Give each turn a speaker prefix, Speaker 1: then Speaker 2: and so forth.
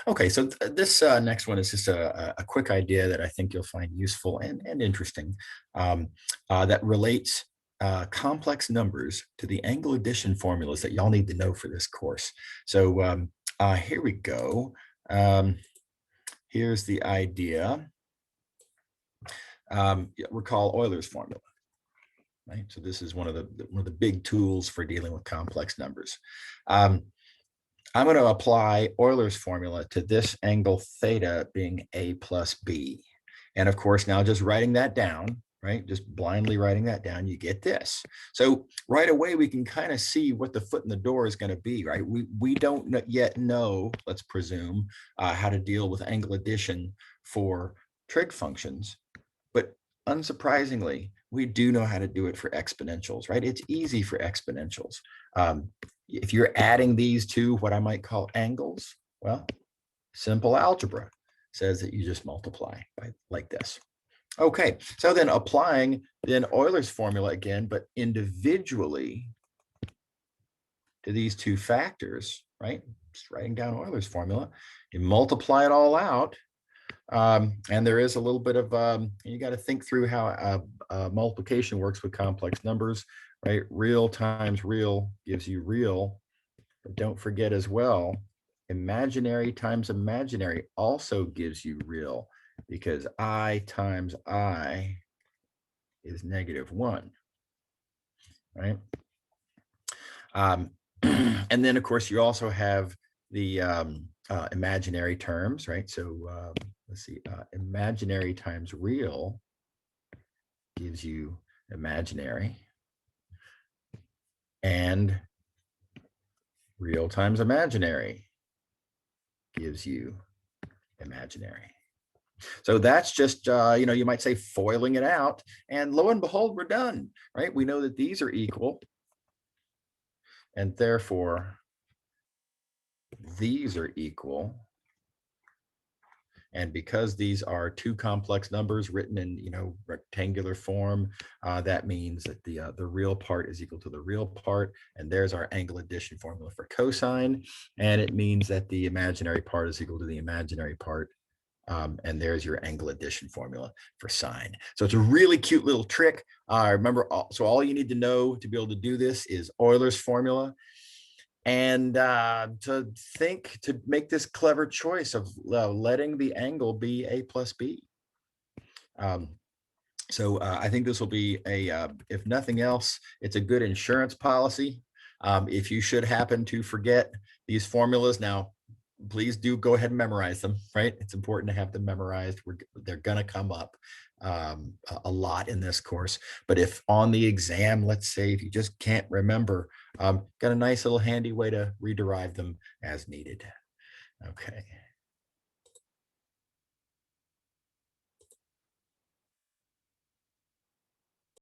Speaker 1: Okay, so this next one is just a quick idea that I think you'll find useful and interesting that relates complex numbers to the angle addition formulas that y'all need to know for this course. So here we go. Here's the idea. Recall Euler's formula, right? So this is one of the big tools for dealing with complex numbers. I'm going to apply Euler's formula to this angle theta being a plus b. And of course, now just writing that down, right? Just blindly writing that down, you get this. So right away, we can kind of see what the foot in the door is going to be, right? We don't yet know, let's presume, how to deal with angle addition for trig functions. But unsurprisingly, we do know how to do it for exponentials, right? It's easy for exponentials. If you're adding these to what I might call angles, well, simple algebra says that you just multiply by like this. Okay, so then applying then Euler's formula again, but individually to these two factors, right? Just writing down Euler's formula, you multiply it all out. And there is a little bit of, you got to think through how multiplication works with complex numbers, right? Real times real gives you real, but don't forget as well, imaginary times imaginary also gives you real, because I times I is -1, right? And then of course you also have the imaginary terms, right? So let's see, imaginary times real gives you imaginary, and real times imaginary gives you imaginary. So that's just, you might say foiling it out, and lo and behold, we're done, right? We know that these are equal, and therefore these are equal. And because these are two complex numbers written in, rectangular form, that means that the real part is equal to the real part. And there's our angle addition formula for cosine. And it means that the imaginary part is equal to the imaginary part. And there's your angle addition formula for sine. So it's a really cute little trick. Remember, so all you need to know to be able to do this is Euler's formula. And to make this clever choice of letting the angle be a plus b. So I think this will be if nothing else, it's a good insurance policy. If you should happen to forget these formulas, now, please do go ahead and memorize them, right? It's important to have them memorized. They're going to come up a lot in this course. But if on the exam, let's say, if you just can't remember, got a nice little handy way to rederive them as needed. Okay.